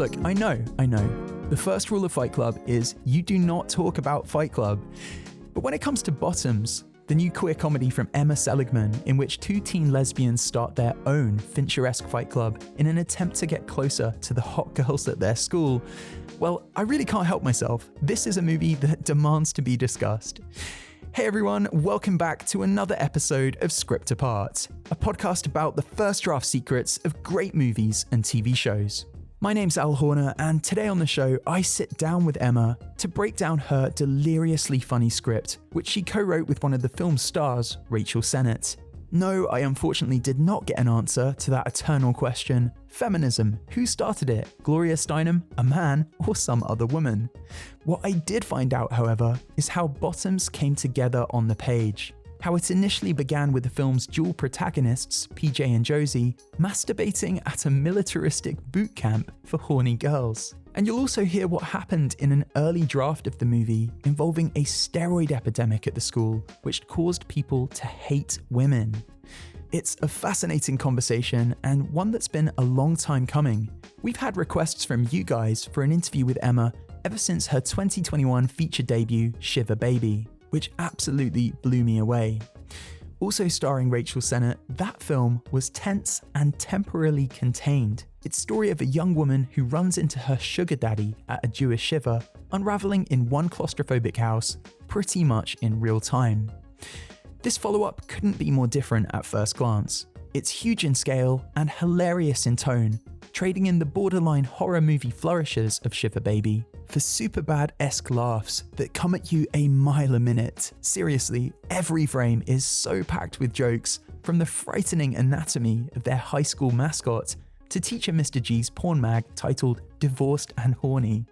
Look, I know. The first rule of Fight Club is you do not talk about Fight Club. But when it comes to Bottoms, the new queer comedy from Emma Seligman, in which two teen lesbians start their own Fincher-esque Fight Club in an attempt to get closer to the hot girls at their school, well, I really can't help myself. This is a movie that demands to be discussed. Hey everyone, welcome back to another episode of Script Apart, a podcast about the first draft secrets of great movies and TV shows. My name's Al Horner, and today on the show, I sit down with Emma to break down her deliriously funny script, which she co-wrote with one of the film's stars, Rachel Sennott. No, I unfortunately did not get an answer to that eternal question. Feminism, who started it? Gloria Steinem, a man, or some other woman? What I did find out, however, is how Bottoms came together on the page. How it initially began with the film's dual protagonists, PJ and Josie, masturbating at a militaristic boot camp for horny girls. And you'll also hear what happened in an early draft of the movie involving a steroid epidemic at the school, which caused people to hate women. It's a fascinating conversation and one that's been a long time coming. We've had requests from you guys for an interview with Emma ever since her 2021 feature debut, Shiva Baby, which absolutely blew me away. Also starring Rachel Sennott, that film was tense and temporarily contained. It's the story of a young woman who runs into her sugar daddy at a Jewish shiva, unraveling in one claustrophobic house, pretty much in real time. This follow-up couldn't be more different at first glance. It's huge in scale and hilarious in tone, trading in the borderline horror movie flourishes of Shiva Baby for Superbad-esque laughs that come at you a mile a minute. Seriously, every frame is so packed with jokes, from the frightening anatomy of their high school mascot to Teacher Mr. G's porn mag titled Divorced and Horny.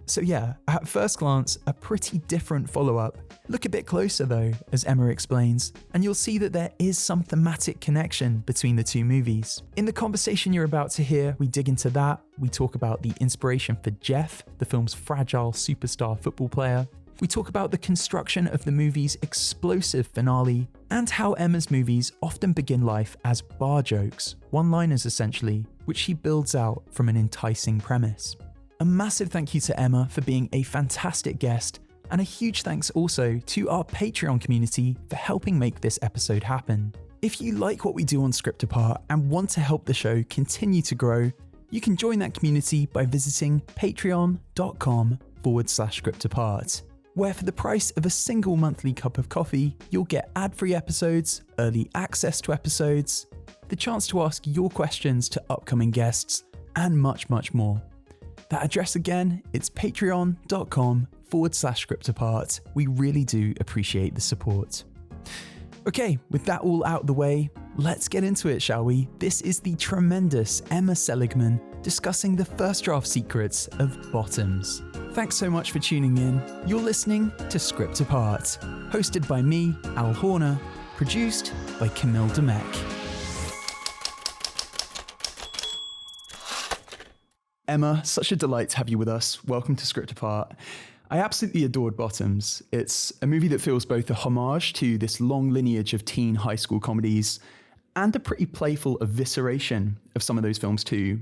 So yeah, at first glance, a pretty different follow-up. Look a bit closer though, as Emma explains, and you'll see that there is some thematic connection between the two movies. In the conversation you're about to hear, we dig into that. We talk about the inspiration for Jeff, the film's fragile superstar football player. We talk about the construction of the movie's explosive finale, and how Emma's movies often begin life as bar jokes, one-liners essentially, which she builds out from an enticing premise. A massive thank you to Emma for being a fantastic guest, and a huge thanks also to our Patreon community for helping make this episode happen. If you like what we do on Script Apart and want to help the show continue to grow, you can join that community by visiting patreon.com/scriptapart, where for the price of a single monthly cup of coffee, you'll get ad-free episodes, early access to episodes, the chance to ask your questions to upcoming guests, and much, much more. That address again, it's patreon.com/scriptapart. We really do appreciate the support. Okay, with that all out the way, let's get into it, shall we? This is the tremendous Emma Seligman discussing the first draft secrets of Bottoms. Thanks so much for tuning in. You're listening to Script Apart, hosted by me, Al Horner, produced by Camille Demek. Emma, such a delight to have you with us. Welcome to Script Apart. I absolutely adored Bottoms. It's a movie that feels both a homage to this long lineage of teen high school comedies and a pretty playful evisceration of some of those films too.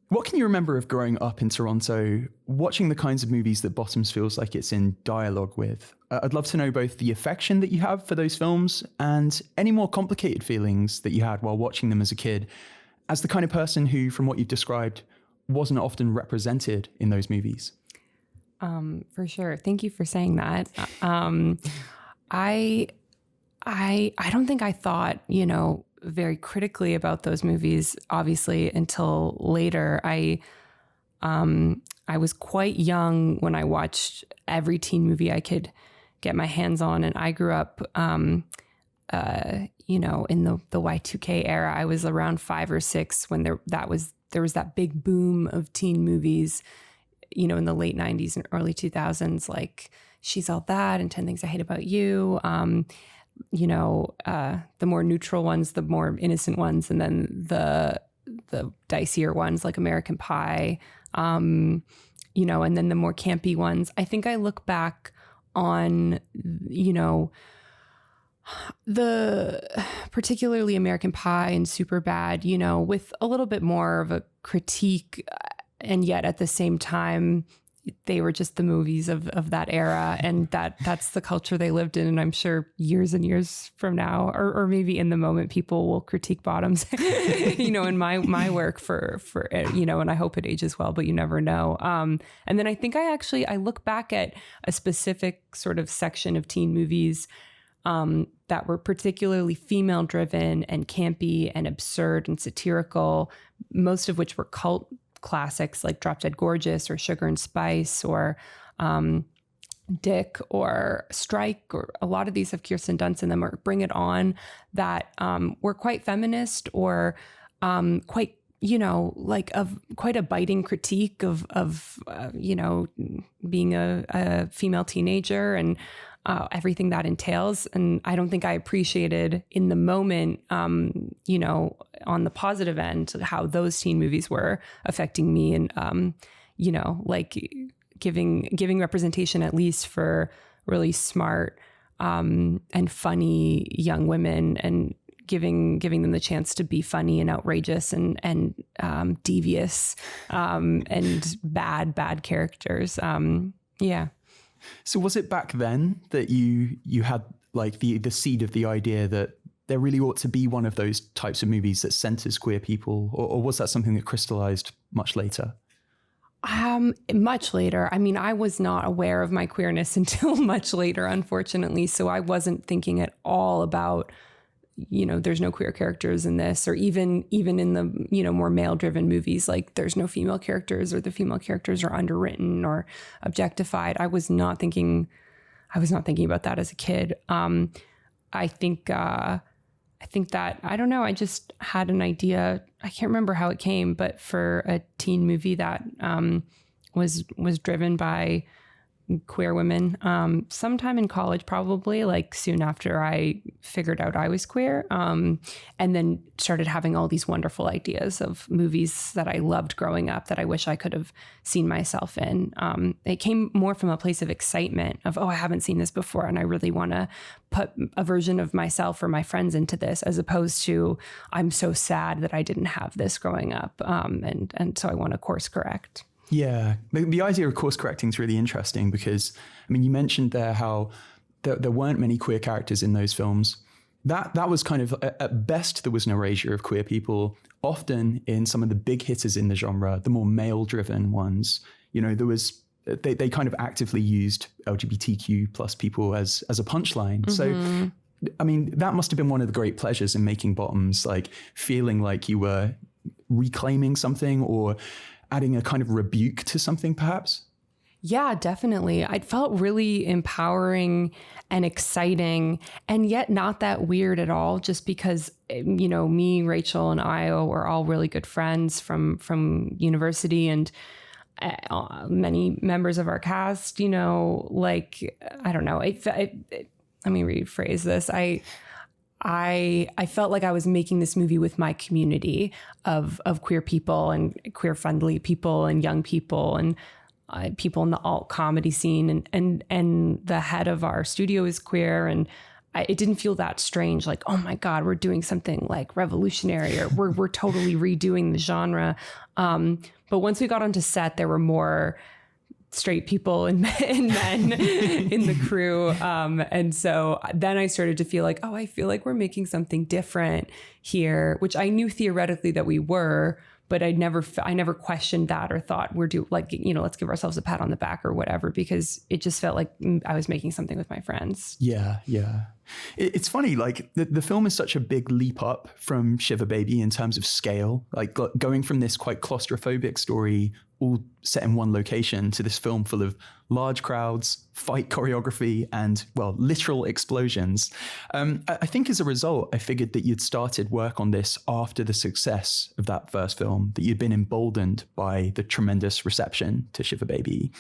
What can you remember of growing up in Toronto, watching the kinds of movies that Bottoms feels like it's in dialogue with? I'd love to know both the affection that you have for those films and any more complicated feelings that you had while watching them as a kid, as the kind of person who, from what you've described, wasn't often represented in those movies. For sure. Thank you for saying that. I don't think I thought, very critically about those movies, obviously, until later. I was quite young when I watched every teen movie I could get my hands on, and I grew up, in the Y2K era. I was around 5 or 6 when there was that big boom of teen movies, in the late 90s and early 2000s, like She's All That and 10 Things I Hate About You. The more neutral ones, the more innocent ones, and then the dicier ones like American Pie, and then the more campy ones. I think I look back on, the particularly American Pie and Superbad, with a little bit more of a critique and yet at the same time, they were just the movies of that era, and that's the culture they lived in. And I'm sure years and years from now, or maybe in the moment, people will critique bottoms, in my work for and I hope it ages well, but you never know. And then I think I look back at a specific sort of section of teen movies that were particularly female driven and campy and absurd and satirical, most of which were cult classics like Drop Dead Gorgeous or Sugar and Spice or Dick or Strike, or a lot of these have Kirsten Dunst in them, or Bring It On, that were quite feminist or quite, of quite a biting critique of being a female teenager and everything that entails. And I don't think I appreciated in the moment, on the positive end, how those teen movies were affecting me, and, giving representation at least for really smart and funny young women, and giving them the chance to be funny and outrageous and devious and bad characters. Yeah. So was it back then that you had like the seed of the idea that there really ought to be one of those types of movies that centers queer people, or was that something that crystallized much later? Much later. I mean, I was not aware of my queerness until much later, unfortunately. So I wasn't thinking at all about, there's no queer characters in this, or even in the, more male driven movies, like there's no female characters, or the female characters are underwritten or objectified. I was not thinking about that as a kid. I think that, I don't know, I just had an idea. I can't remember how it came, but for a teen movie that was driven by queer women, sometime in college, probably like soon after I figured out I was queer, and then started having all these wonderful ideas of movies that I loved growing up that I wish I could have seen myself in. It came more from a place of excitement of, I haven't seen this before, and I really want to put a version of myself or my friends into this, as opposed to, I'm so sad that I didn't have this growing up, and so I want to course correct. Yeah, the idea of course correcting is really interesting because, you mentioned there how there weren't many queer characters in those films. That was kind of, at best, there was an erasure of queer people. Often in some of the big hitters in the genre, the more male-driven ones, there was, they kind of actively used LGBTQ plus people as a punchline. Mm-hmm. So, that must have been one of the great pleasures in making Bottoms, like feeling like you were reclaiming something or adding a kind of rebuke to something, perhaps? Yeah, definitely. I felt really empowering and exciting, and yet not that weird at all, just because, me, Rachel, and Ayo were all really good friends from university, and many members of our cast, I don't know. Let me rephrase this. I felt like I was making this movie with my community of queer people and queer friendly people and young people and people in the alt comedy scene, and the head of our studio is queer, and it didn't feel that strange. Like, oh my God, we're doing something like revolutionary, or we're totally redoing the genre. But once we got onto set, there were more straight people and men in the crew. And so then I started to feel like, I feel like we're making something different here, which I knew theoretically that we were, but I never questioned that or thought let's give ourselves a pat on the back or whatever, because it just felt like I was making something with my friends. Yeah. It's funny, like the film is such a big leap up from Shiva Baby in terms of scale, like going from this quite claustrophobic story all set in one location to this film full of large crowds, fight choreography, and, literal explosions. I think as a result, I figured that you'd started work on this after the success of that first film, that you'd been emboldened by the tremendous reception to Shiva Baby.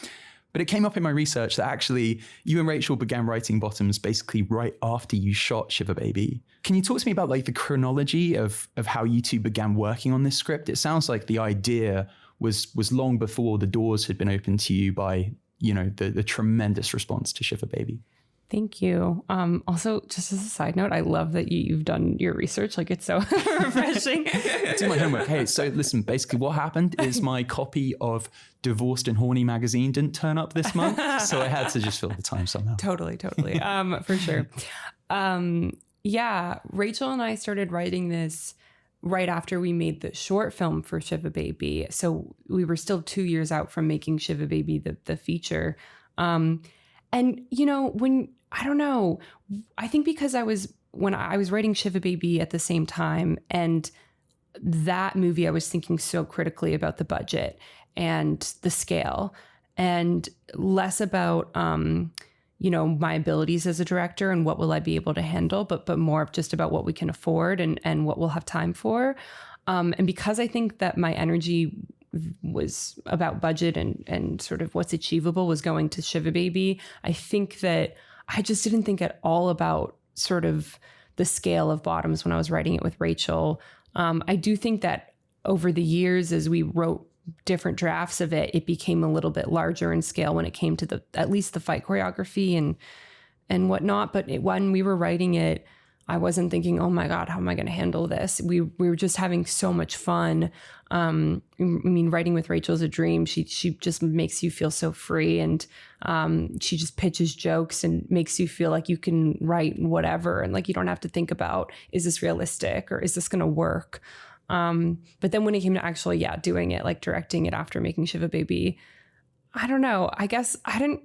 But it came up in my research that actually you and Rachel began writing Bottoms basically right after you shot Shiva Baby. Can you talk to me about the chronology of how you two began working on this script? It sounds like the idea was long before the doors had been opened to you by, the tremendous response to Shiva Baby. Thank you. Also, just as a side note, I love that you've done your research. Like, it's so refreshing. Do my homework. Hey, so listen, basically what happened is my copy of Divorced and Horny magazine didn't turn up this month. So I had to just fill the time somehow. Totally. For sure. Yeah, Rachel and I started writing this right after we made the short film for Shiva Baby. So we were still 2 years out from making Shiva Baby, the feature. And, I think because when I was writing Shiva Baby at the same time, and that movie, I was thinking so critically about the budget and the scale, and less about, my abilities as a director and what will I be able to handle, but more just about what we can afford and what we'll have time for. And because I think that my energy was about budget and sort of what's achievable was going to Shiva Baby, I think that I just didn't think at all about sort of the scale of Bottoms when I was writing it with Rachel. I do think that over the years, as we wrote different drafts of it, it became a little bit larger in scale when it came to at least the fight choreography and whatnot. But when we were writing it, I wasn't thinking, oh my God, how am I going to handle this? We were just having so much fun. Writing with Rachel is a dream. She just makes you feel so free, and she just pitches jokes and makes you feel like you can write whatever, and like you don't have to think about, is this realistic or is this going to work? But then when it came to actually, doing it, like directing it after making Shiva Baby, I don't know. I guess I didn't.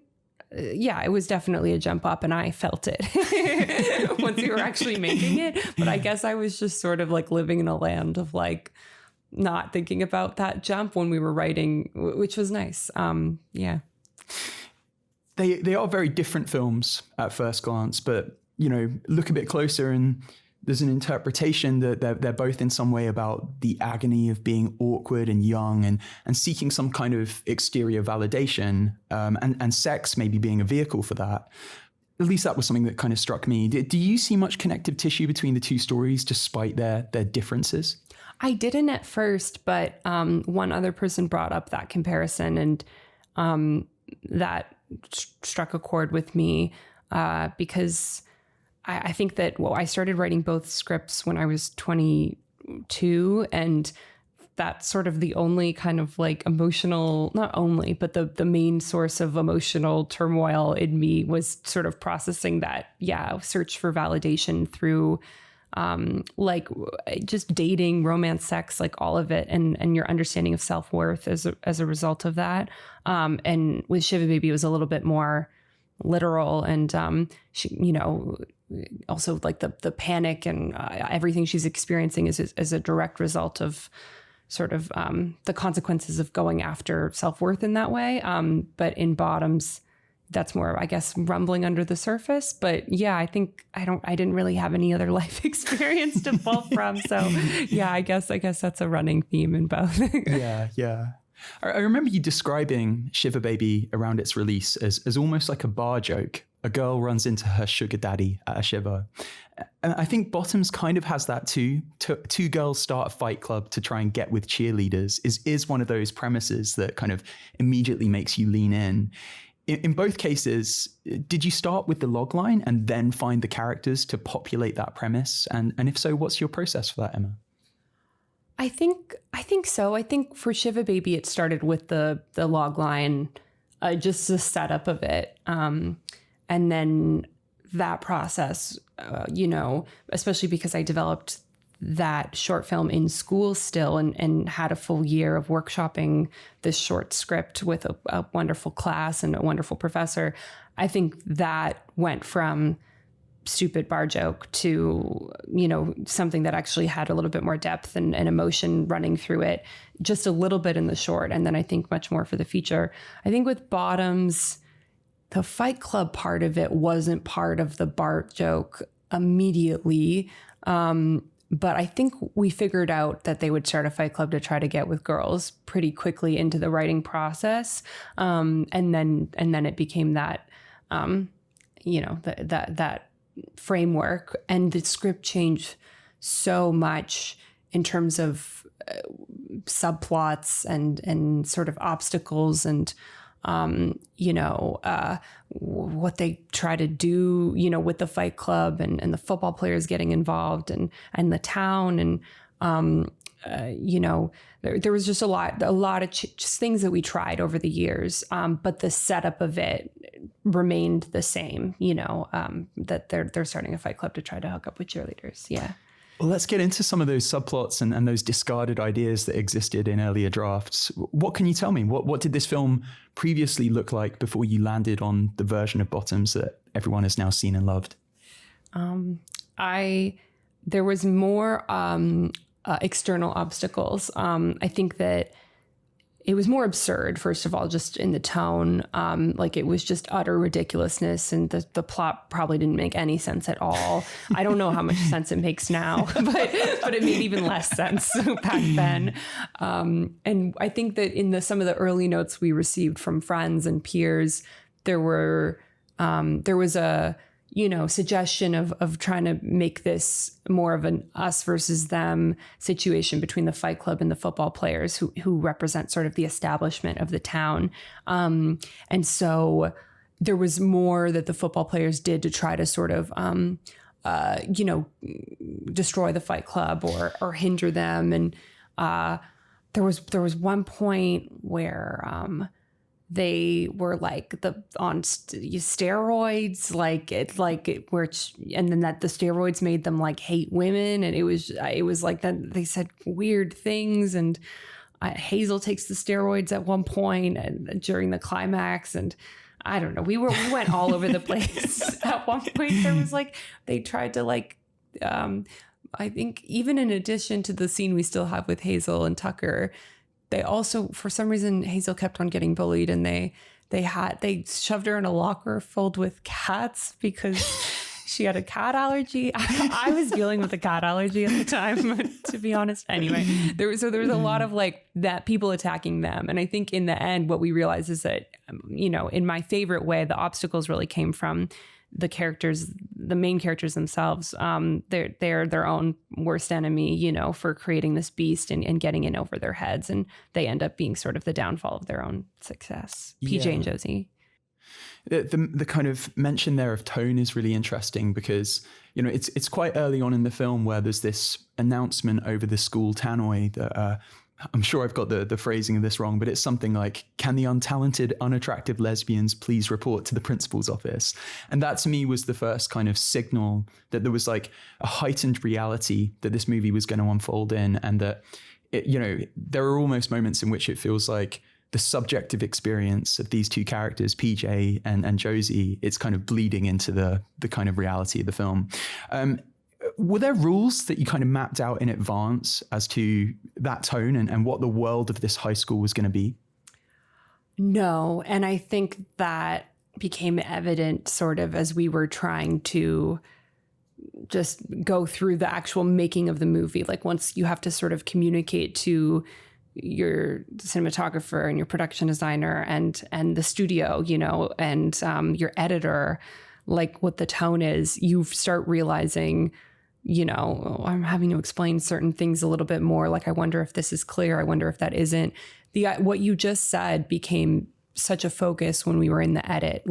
It was definitely a jump up, and I felt it once we were actually making it. But I guess I was just sort of like living in a land of like not thinking about that jump when we were writing, which was nice. They are very different films at first glance, but look a bit closer and there's an interpretation that they're both in some way about the agony of being awkward and young and seeking some kind of exterior validation, and sex maybe being a vehicle for that. At least that was something that kind of struck me. Do you see much connective tissue between the two stories despite their differences? I didn't at first, but one other person brought up that comparison, and that struck a chord with me because I think that, I started writing both scripts when I was 22, and that's sort of the only kind of like emotional, not only, but the main source of emotional turmoil in me was sort of processing that, search for validation through like just dating, romance, sex, like all of it, and your understanding of self-worth as a result of that. And with Shiva Baby, it was a little bit more literal, and she, also like the panic and everything she's experiencing is a direct result of sort of the consequences of going after self-worth in that way. But in Bottoms, that's more, I guess, rumbling under the surface. But I think I didn't really have any other life experience to pull from. So I guess that's a running theme in both. Yeah. I remember you describing Shiva Baby around its release as almost like a bar joke. A girl runs into her sugar daddy at a Shiva. And I think Bottoms kind of has that too. Two girls start a fight club to try and get with cheerleaders is one of those premises that kind of immediately makes you lean in. In both cases, did you start with the log line and then find the characters to populate that premise? And if so, what's your process for that, Emma? I think so. I think for Shiva Baby, it started with the log line, just the setup of it. And then that process, especially because I developed that short film in school still and had a full year of workshopping this short script with a wonderful class and a wonderful professor. I think that went from stupid bar joke to, something that actually had a little bit more depth and emotion running through it, just a little bit in the short. And then I think much more for the feature. I think with Bottoms, the Fight Club part of it wasn't part of the bar joke immediately. But I think we figured out that they would start a fight club to try to get with girls pretty quickly into the writing process. And then it became that, that framework, and the script changed so much in terms of subplots and sort of obstacles and what they try to do, with the Fight Club and the football players getting involved and the town. And, there was just a lot of just things that we tried over the years. But the setup of it remained the same, that they're starting a Fight Club to try to hook up with cheerleaders. Yeah. Well, let's get into some of those subplots and those discarded ideas that existed in earlier drafts. What can you tell me? What did this film previously look like before you landed on the version of Bottoms that everyone has now seen and loved? There was more external obstacles. I think that it was more absurd, first of all, just in the tone. It was just utter ridiculousness, and the plot probably didn't make any sense at all. I don't know how much sense it makes now, but it made even less sense back then. And I think that in some of the early notes we received from friends and peers, there was a suggestion of trying to make this more of an us versus them situation between the Fight Club and the football players who represent sort of the establishment of the town. And so there was more that the football players did to try to sort of, destroy the Fight Club or hinder them. And there was one point where they were on steroids, and then that the steroids made them hate women, and it was like that. They said weird things, and Hazel takes the steroids at one point and during the climax, and I don't know. We went all over the place. At one point, there was they tried to I think even in addition to the scene we still have with Hazel and Tucker. They also, for some reason, Hazel kept on getting bullied, and they shoved her in a locker filled with cats because she had a cat allergy. I was dealing with a cat allergy at the time, to be honest. Anyway, there was a lot of that people attacking them. And I think in the end, what we realized is that, in my favorite way, the obstacles really came from the characters, the main characters themselves. They're their own worst enemy, for creating this beast and getting in over their heads. And they end up being sort of the downfall of their own success. PJ and Josie. The kind of mention there of tone is really interesting because, it's quite early on in the film where there's this announcement over the school tannoy that, I'm sure I've got the phrasing of this wrong, but it's something like, can the untalented, unattractive lesbians please report to the principal's office? And that to me was the first kind of signal that there was a heightened reality that this movie was going to unfold in. And that, there are almost moments in which it feels like the subjective experience of these two characters, PJ and Josie, it's kind of bleeding into the kind of reality of the film. Were there rules that you kind of mapped out in advance as to that tone and what the world of this high school was going to be? No. And I think that became evident sort of as we were trying to just go through the actual making of the movie. Once you have to sort of communicate to your cinematographer and your production designer and the studio, and your editor, what the tone is, you start realizing, I'm having to explain certain things a little bit more. I wonder if this is clear. I wonder if that isn't. What you just said became such a focus when we were in the edit.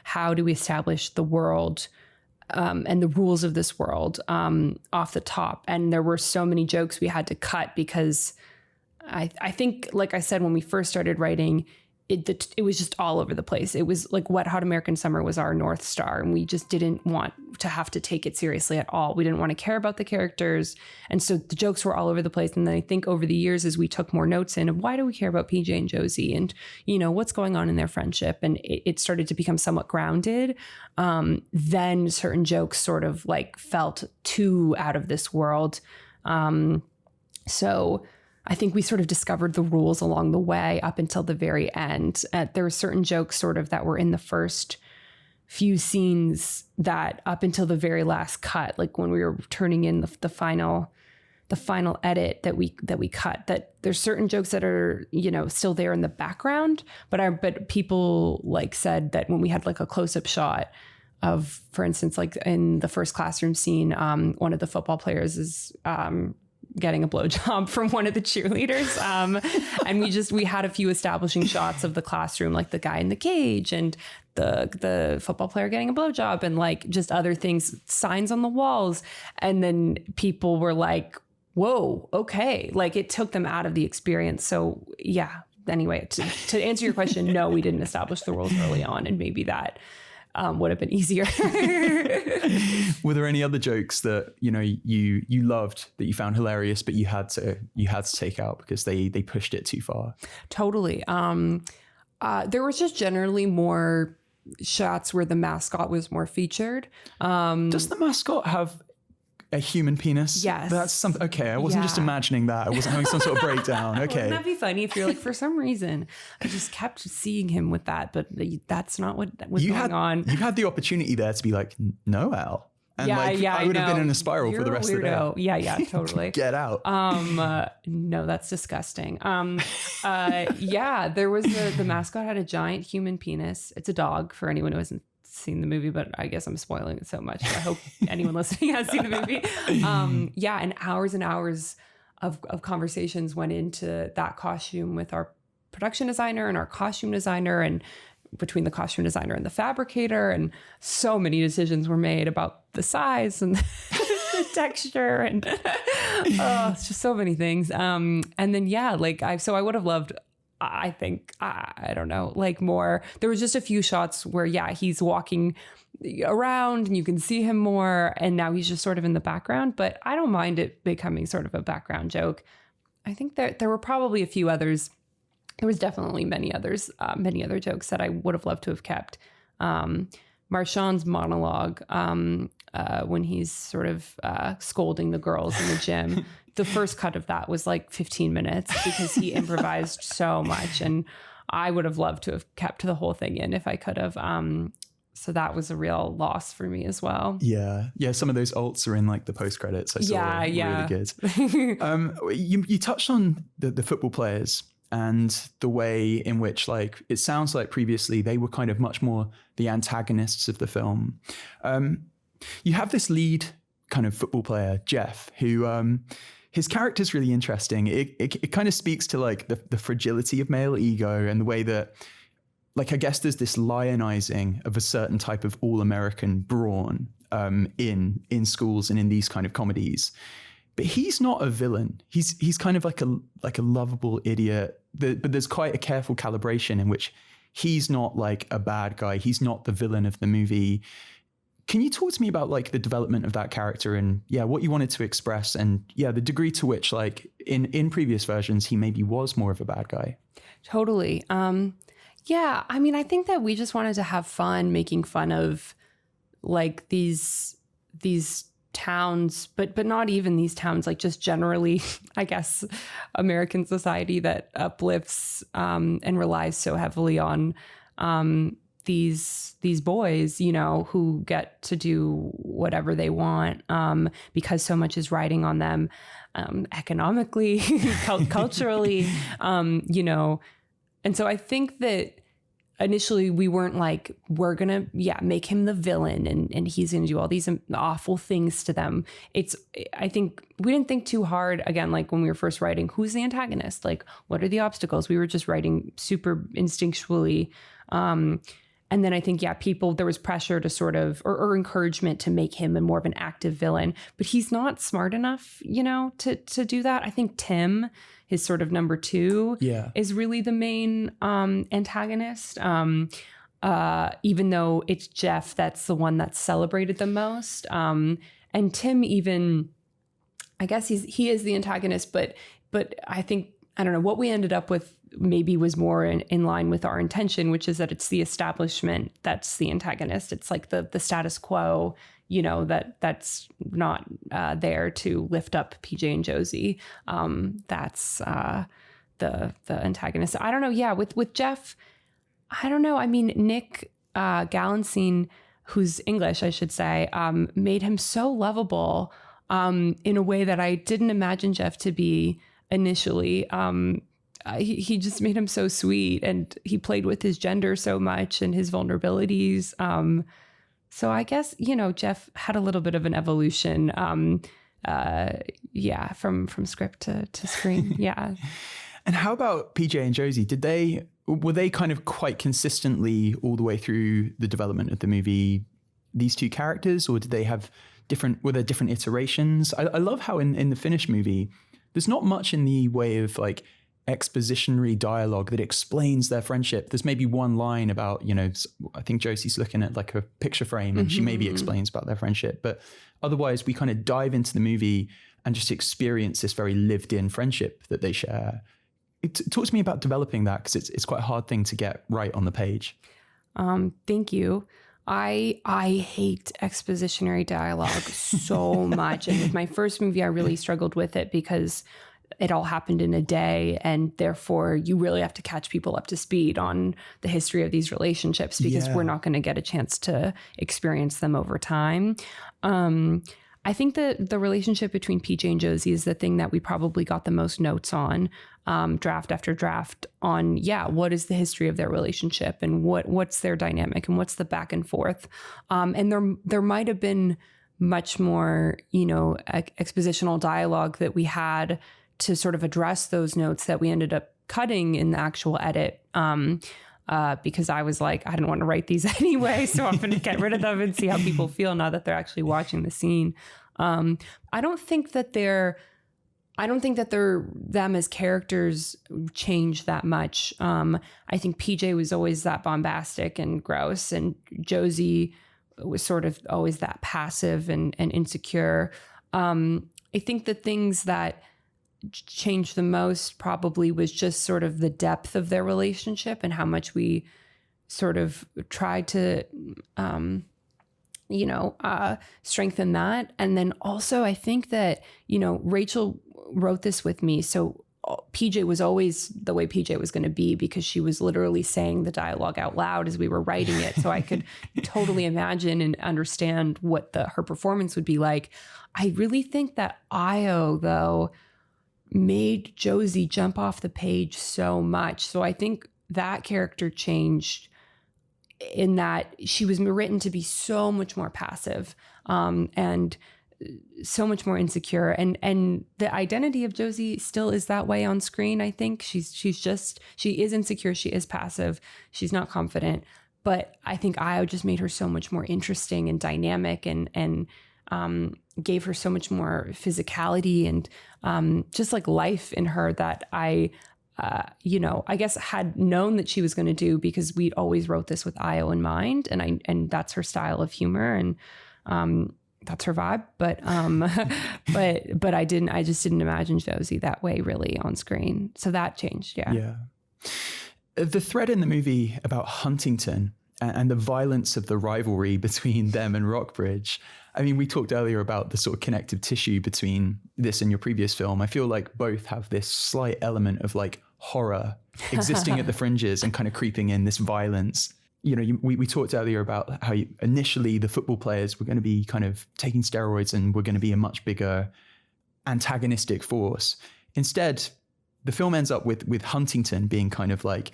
How do we establish the world and the rules of this world off the top? And there were so many jokes we had to cut because I think, like I said, when we first started writing, it was just all over the place. It was Wet Hot American Summer was our North Star, and we just didn't want to have to take it seriously at all. We didn't want to care about the characters. And so the jokes were all over the place. And then I think over the years, as we took more notes in of why do we care about PJ and Josie and, what's going on in their friendship, and it started to become somewhat grounded. Then certain jokes sort of felt too out of this world. So I think we sort of discovered the rules along the way up until the very end. There were certain jokes sort of that were in the first few scenes that up until the very last cut, when we were turning in the final edit that we cut, that there's certain jokes that are, still there in the background, but people said that when we had a close-up shot of, for instance, in the first classroom scene, one of the football players is getting a blowjob from one of the cheerleaders. And we had a few establishing shots of the classroom, like the guy in the cage and the football player getting a blowjob and like just other things, signs on the walls. And then people were like, whoa, okay. Like it took them out of the experience. So yeah. Anyway, to answer your question, no, we didn't establish the rules early on, and maybe that would have been easier. Were there any other jokes that you loved, that you found hilarious, but you had to take out because they pushed it too far? Totally. There was just generally more shots where the mascot was more featured. Does the mascot have a human penis? Yes. That's something. Okay, I wasn't just imagining that. I wasn't having some sort of breakdown. Okay. Wouldn't that be funny if you're like, for some reason, I just kept seeing him with that, but that's not what was going on. You had the opportunity there to be like, no, Al. And I would have been in a spiral for the rest of the day. Yeah, totally. Get out. No, that's disgusting. There was the mascot had a giant human penis. It's a dog for anyone who hasn't seen the movie, but I guess I'm spoiling it so much. I hope anyone listening has seen the movie. And hours of conversations went into that costume with our production designer and our costume designer, and between the costume designer and the fabricator, and so many decisions were made about the size and the texture and it's just so many things. And then I would have loved, I think, I don't know, like more. There was just a few shots where, he's walking around and you can see him more, and now he's just sort of in the background, but I don't mind it becoming sort of a background joke. I think that there were probably a few others. There was definitely many other jokes that I would have loved to have kept. Marshawn's monologue, when he's sort of scolding the girls in the gym, the first cut of that was like 15 minutes because he improvised so much, and I would have loved to have kept the whole thing in if I could have. So that was a real loss for me as well. Yeah. Some of those alts are in like the post credits. I saw really good. You touched on the football players and the way in which, like, it sounds like previously they were kind of much more the antagonists of the film. You have this lead kind of football player, Jeff, who his character is really interesting. It kind of speaks to like the fragility of male ego and the way that, like, I guess there's this lionizing of a certain type of all-American brawn in schools and in these kind of comedies. But he's not a villain. He's kind of like a lovable idiot. But there's quite a careful calibration in which he's not like a bad guy. He's not the villain of the movie. Can you talk to me about like the development of that character and what you wanted to express and the degree to which, like, in previous versions he maybe was more of a bad guy? Totally. I mean, I think that we just wanted to have fun making fun of like these towns, but not even these towns, like just generally, I guess, American society that uplifts and relies so heavily on these boys, who get to do whatever they want because so much is riding on them economically, culturally, And so I think that initially we weren't like, we're going to, make him the villain and he's going to do all these awful things to them. I think we didn't think too hard, again, like when we were first writing, who's the antagonist? Like, what are the obstacles? We were just writing super instinctually. And then I think, there was pressure to sort of, or encouragement to make him more of an active villain, but he's not smart enough, to do that. I think Tim, his sort of number two, is really the main antagonist. Even though it's Jeff that's the one that's celebrated the most. And Tim even, I guess he is the antagonist, but I think, I don't know, what we ended up with maybe was more in line with our intention, which is that it's the establishment that's the antagonist. It's like the status quo, that's not there to lift up PJ and Josie. That's the antagonist. I don't know. Yeah, with Jeff, I don't know. I mean, Nick Gallenstein, who's English, I should say, made him so lovable in a way that I didn't imagine Jeff to be initially. He just made him so sweet, and he played with his gender so much and his vulnerabilities. So I guess, Jeff had a little bit of an evolution. from script to screen. Yeah. And how about PJ and Josie? Were they kind of quite consistently all the way through the development of the movie, these two characters, or did they have were there different iterations? I love how in the finished movie, there's not much in the way of like expositionary dialogue that explains their friendship. There's maybe one line about, I think Josie's looking at like a picture frame and she maybe explains about their friendship. But otherwise we kind of dive into the movie and just experience this very lived in friendship that they share. Talk to me about developing that, because it's quite a hard thing to get right on the page. Thank you. I hate expositionary dialogue so much. And with my first movie, I really struggled with it because it all happened in a day. And therefore, you really have to catch people up to speed on the history of these relationships, because we're not going to get a chance to experience them over time. I think that the relationship between PJ and Josie is the thing that we probably got the most notes on, draft after draft on, what is the history of their relationship and what's their dynamic and what's the back and forth. And there might have been much more, expositional dialogue that we had to sort of address those notes that we ended up cutting in the actual edit. Because I was like, I didn't want to write these anyway, so I'm going to get rid of them and see how people feel now that they're actually watching the scene. I don't think that them as characters change that much. I think PJ was always that bombastic and gross, and Josie was sort of always that passive and insecure. I think the things that changed the most probably was just sort of the depth of their relationship and how much we sort of tried to, strengthen that. And then also I think that, Rachel wrote this with me. So PJ was always the way PJ was going to be, because she was literally saying the dialogue out loud as we were writing it. So I could totally imagine and understand what her performance would be like. I really think that Ayo, though, made Josie jump off the page so much. So I think that character changed in that she was written to be so much more passive, and so much more insecure. And the identity of Josie still is that way on screen. I think she is insecure. She is passive. She's not confident, but I think Ayo just made her so much more interesting and dynamic and gave her so much more physicality and just like life in her that I guess had known that she was going to do, because we always wrote this with Ayo in mind, and that's her style of humor, and that's her vibe. But I just didn't imagine Josie that way really on screen. So that changed. Yeah. The thread in the movie about Huntington and the violence of the rivalry between them and Rockbridge. I mean, we talked earlier about the sort of connective tissue between this and your previous film. I feel like both have this slight element of like horror existing at the fringes and kind of creeping in, this violence. We talked earlier about how initially the football players were going to be kind of taking steroids and were going to be a much bigger antagonistic force. Instead, the film ends up with Huntington being kind of like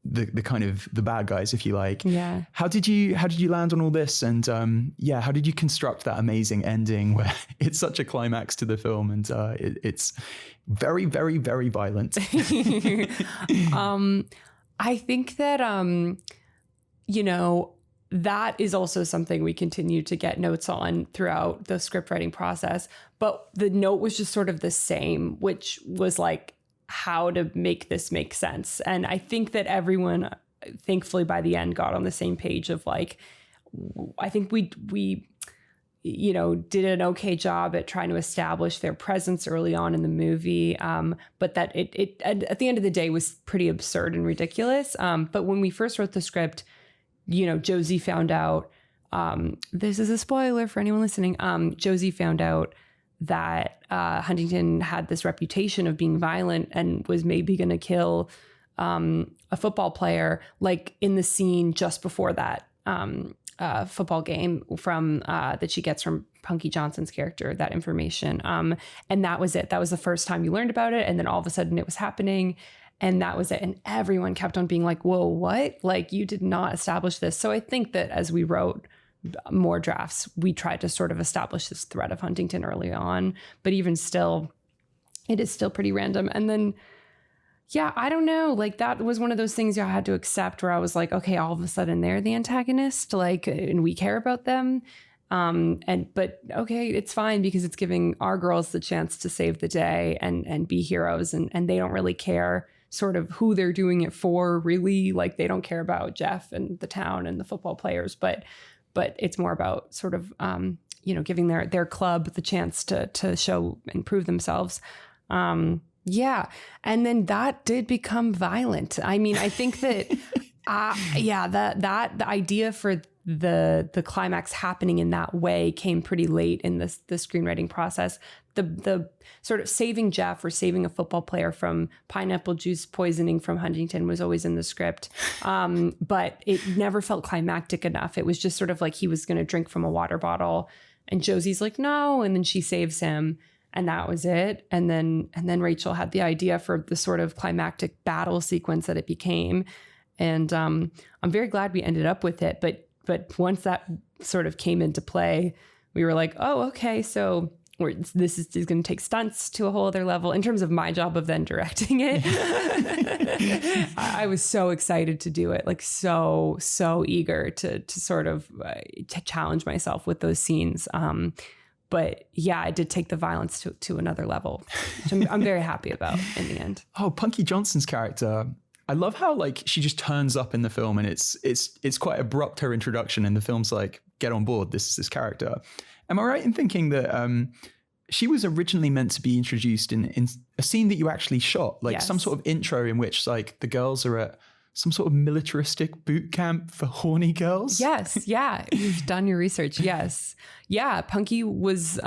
the kind of the bad guys, if you like. Yeah. How did you land on all this? And how did you construct that amazing ending where it's such a climax to the film and it's very, very, very violent? I think that, that is also something we continue to get notes on throughout the script writing process. But the note was just sort of the same, which was like, how to make this make sense. And I think that everyone, thankfully, by the end got on the same page of like, I think we did an okay job at trying to establish their presence early on in the movie. But that it at the end of the day was pretty absurd and ridiculous. But when we first wrote the script, Josie found out, this is a spoiler for anyone listening. Josie found out that Huntington had this reputation of being violent and was maybe going to kill a football player, like in the scene just before that football game from that she gets from Punky Johnson's character, that information. And that was it. That was the first time you learned about it. And then all of a sudden it was happening. And that was it. And everyone kept on being like, whoa, what? Like, you did not establish this. So I think that as we wrote more drafts, we tried to sort of establish this threat of Huntington early on, but even still, it is still pretty random. And then, yeah, I don't know, like that was one of those things I had to accept where I was like, okay, all of a sudden they're the antagonist, like, and we care about them. But okay, it's fine because it's giving our girls the chance to save the day and be heroes. And they don't really care sort of who they're doing it for, really. Like they don't care about Jeff and the town and the football players, but it's more about sort of, giving their club the chance to show and prove themselves. Yeah. And then that did become violent. I mean, I think that, the idea for the climax happening in that way came pretty late in the screenwriting process. The sort of saving Jeff or saving a football player from pineapple juice poisoning from Huntington was always in the script. But it never felt climactic enough. It was just sort of like he was going to drink from a water bottle and Josie's like, no. And then she saves him. And that was it. And then Rachel had the idea for the sort of climactic battle sequence that it became. And I'm very glad we ended up with it. But once that sort of came into play, we were like, oh, okay, so this is going to take stunts to a whole other level in terms of my job of then directing it. I was so excited to do it, like so eager to sort of to challenge myself with those scenes. But yeah, it did take the violence to another level, which I'm very happy about in the end. Oh, Punky Johnson's character. I love how like she just turns up in the film and it's quite abrupt, her introduction, and the film's like, get on board, this is this character. Am I right in thinking that she was originally meant to be introduced in a scene that you actually shot, like Yes. some sort of intro in which like the girls are at some sort of militaristic boot camp for horny girls? Yes. Yeah. You've done your research. Yes. Yeah. Punky was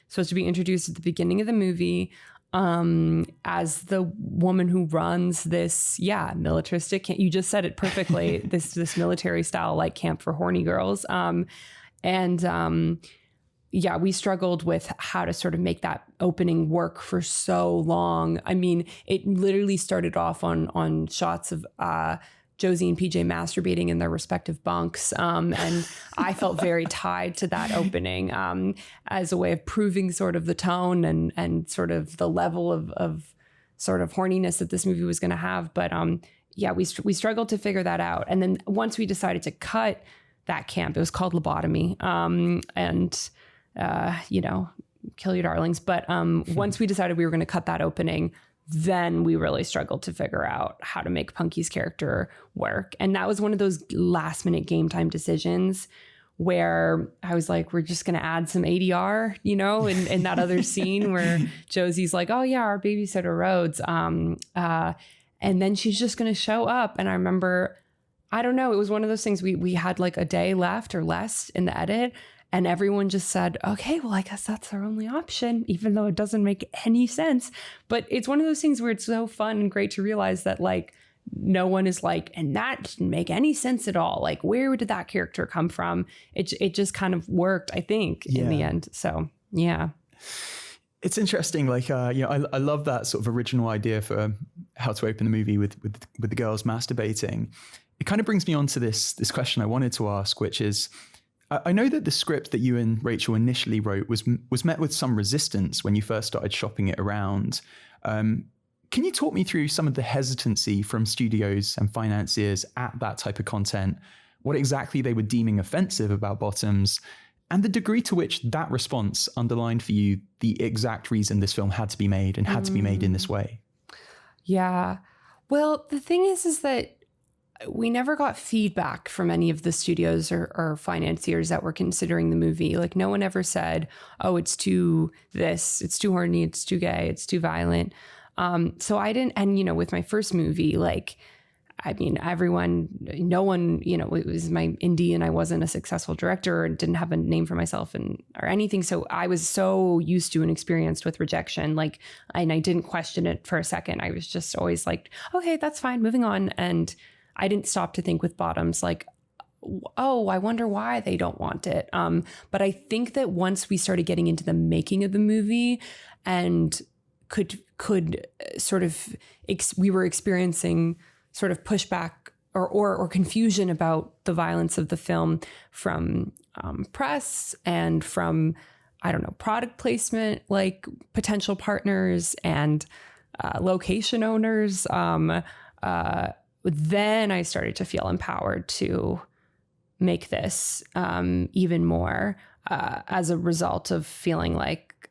supposed to be introduced at the beginning of the movie as the woman who runs this, militaristic camp. You just said it perfectly. this military style like camp for horny girls. We struggled with how to sort of make that opening work for so long. I mean, it literally started off on shots of Josie and PJ masturbating in their respective bunks. And I felt very tied to that opening as a way of proving sort of the tone and sort of the level of sort of horniness that this movie was going to have. But we struggled to figure that out. And then once we decided to cut that camp, it was called Lobotomy. Kill your darlings. But once we decided we were going to cut that opening, then we really struggled to figure out how to make Punky's character work. And that was one of those last minute game time decisions where I was like, we're just going to add some ADR, in that other scene where Josie's like, oh yeah, our babysitter Rhodes. And then she's just going to show up. And I remember, I don't know, it was one of those things we had like a day left or less in the edit. And everyone just said, okay, well, I guess that's our only option, even though it doesn't make any sense. But it's one of those things where it's so fun and great to realize that like no one is like, and that didn't make any sense at all. Like, where did that character come from? It just kind of worked, I think, in the end. So, yeah. It's interesting. Like, I love that sort of original idea for how to open the movie with the girls masturbating. It kind of brings me on to this question I wanted to ask, which is, I know that the script that you and Rachel initially wrote was met with some resistance when you first started shopping it around. Can you talk me through some of the hesitancy from studios and financiers at that type of content, what exactly they were deeming offensive about Bottoms, and the degree to which that response underlined for you the exact reason this film had to be made and had to be made in this way? Yeah. Well, the thing is that we never got feedback from any of the studios or financiers that were considering the movie. Like no one ever said, oh, it's too horny, it's too gay, it's too violent. So I didn't, and with my first movie, like, I mean, no one, it was my indie and I wasn't a successful director and didn't have a name for myself or anything. So I was so used to and experienced with rejection, and I didn't question it for a second. I was just always like, okay, that's fine, moving on. And I didn't stop to think with Bottoms, like, oh, I wonder why they don't want it. But I think that once we started getting into the making of the movie and could sort of, we were experiencing sort of pushback or confusion about the violence of the film from press and from, I don't know, product placement, like potential partners and location owners. Then I started to feel empowered to make this even more as a result of feeling like,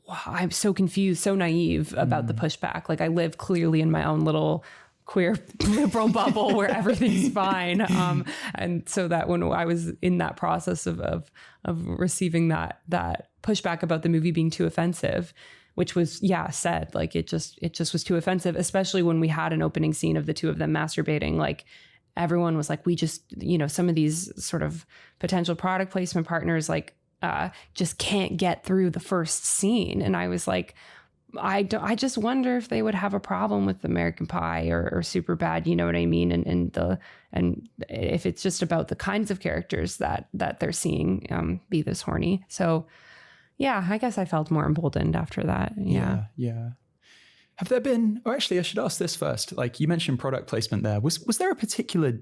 wow, I'm so confused, so naive about the pushback. Like I live clearly in my own little queer liberal bubble where everything's fine. And so that when I was in that process of receiving that pushback about the movie being too offensive, which was, said, like it just was too offensive, especially when we had an opening scene of the two of them masturbating. Like everyone was like, we just, some of these sort of potential product placement partners, like just can't get through the first scene. And I was like, I just wonder if they would have a problem with American Pie or Superbad, you know what I mean? And if it's just about the kinds of characters that they're seeing be this horny. So yeah, I guess I felt more emboldened after that. Yeah. Have there been, or actually I should ask this first, like you mentioned product placement there. Was there a particular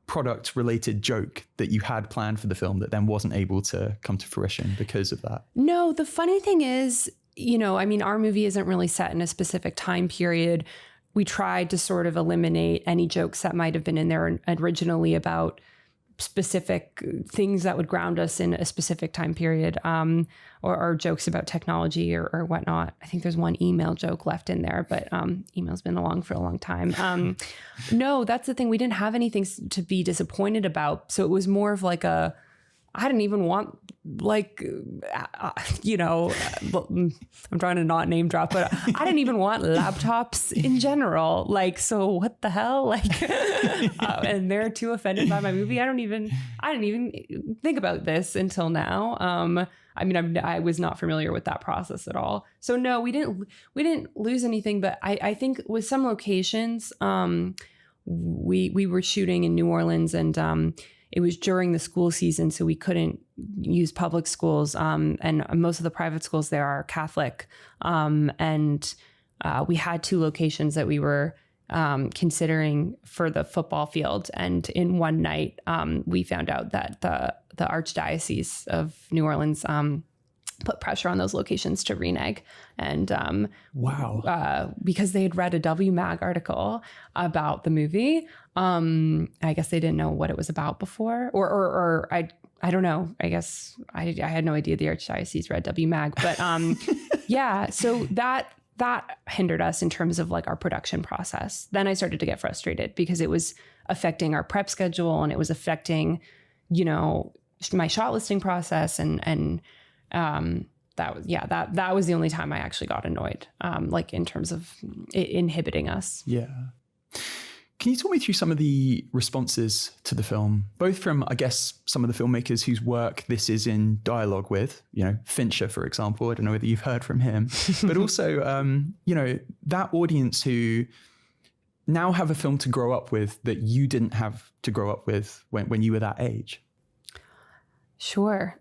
product related joke that you had planned for the film that then wasn't able to come to fruition because of that? No, the funny thing is, our movie isn't really set in a specific time period. We tried to sort of eliminate any jokes that might have been in there originally about specific things that would ground us in a specific time period, or jokes about technology or whatnot. I think there's one email joke left in there, but email's been along for a long time. No, that's the thing. We didn't have anything to be disappointed about. So it was more of like I didn't even want I'm trying to not name drop, but I didn't even want laptops in general. Like, so what the hell? Like, and they're too offended by my movie. I didn't even think about this until now. I was not familiar with that process at all. So no, we didn't lose anything, but I think with some locations, we were shooting in New Orleans and, it was during the school season, so we couldn't use public schools. And most of the private schools there are Catholic. And we had two locations that we were considering for the football field. And in one night, we found out that the Archdiocese of New Orleans put pressure on those locations to renege. And wow, because they had read a WMAG article about the movie. I guess they didn't know what it was about before, or I don't know. I guess I had no idea the Archdiocese read WMAG, but so that hindered us in terms of like our production process. Then I started to get frustrated because it was affecting our prep schedule and it was affecting, my shot listing process and that was the only time I actually got annoyed, like in terms of it inhibiting us. Yeah. Can you talk me through some of the responses to the film, both from, I guess, some of the filmmakers whose work this is in dialogue with, Fincher, for example, I don't know whether you've heard from him, but also, that audience who now have a film to grow up with that you didn't have to grow up with when you were that age? Sure.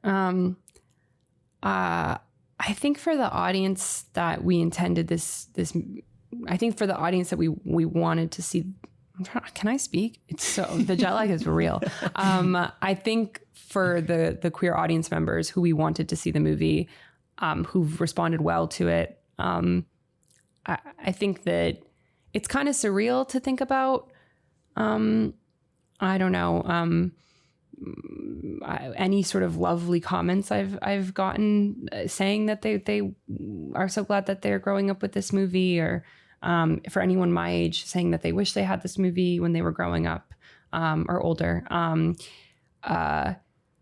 I think for the audience that we intended I think for the audience that we wanted to see, can I speak? The jet lag is real. I think for the queer audience members who we wanted to see the movie, who've responded well to it, I think that it's kind of surreal to think about. I don't know. Any sort of lovely comments I've gotten saying that they are so glad that they're growing up with this movie, or for anyone my age saying that they wish they had this movie when they were growing up or older. And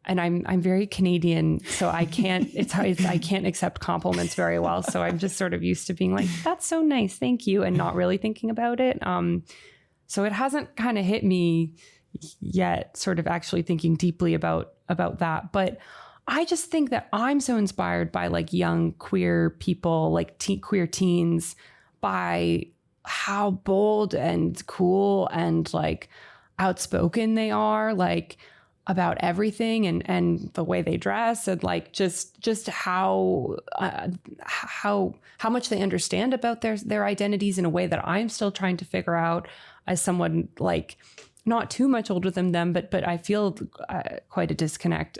I'm very Canadian, so I can't I can't accept compliments very well. So I'm just sort of used to being like, that's so nice, thank you, and not really thinking about it. So it hasn't kind of hit me yet, sort of actually thinking deeply about that. But I just think that I'm so inspired by like young queer people, like queer teens, by how bold and cool and like outspoken they are, like about everything, and the way they dress, and like just how much they understand about their identities in a way that I'm still trying to figure out as someone like not too much older than them, but I feel quite a disconnect.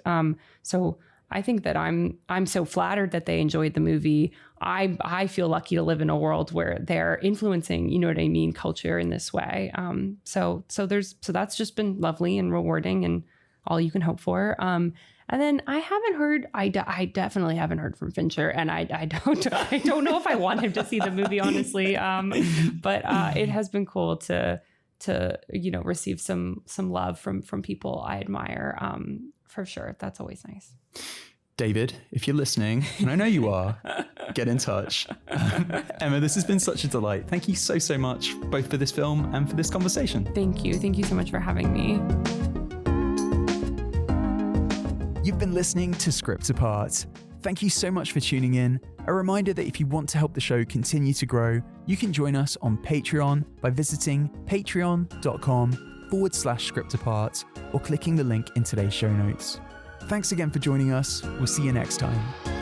So I think that I'm so flattered that they enjoyed the movie. I feel lucky to live in a world where they're influencing, you know what I mean, culture in this way. So that's just been lovely and rewarding and all you can hope for. And then I haven't heard. I definitely haven't heard from Fincher, and I don't know if I want him to see the movie, honestly. But it has been cool to receive some love from people I admire. For sure, that's always nice. David, if you're listening, and I know you are, get in touch. Emma, this has been such a delight. Thank you so much, both for this film and for this conversation. Thank you. Thank you so much for having me. You've been listening to Script Apart. Thank you so much for tuning in. A reminder that if you want to help the show continue to grow, you can join us on Patreon by visiting patreon.com/scriptapart or clicking the link in today's show notes. Thanks again for joining us. We'll see you next time.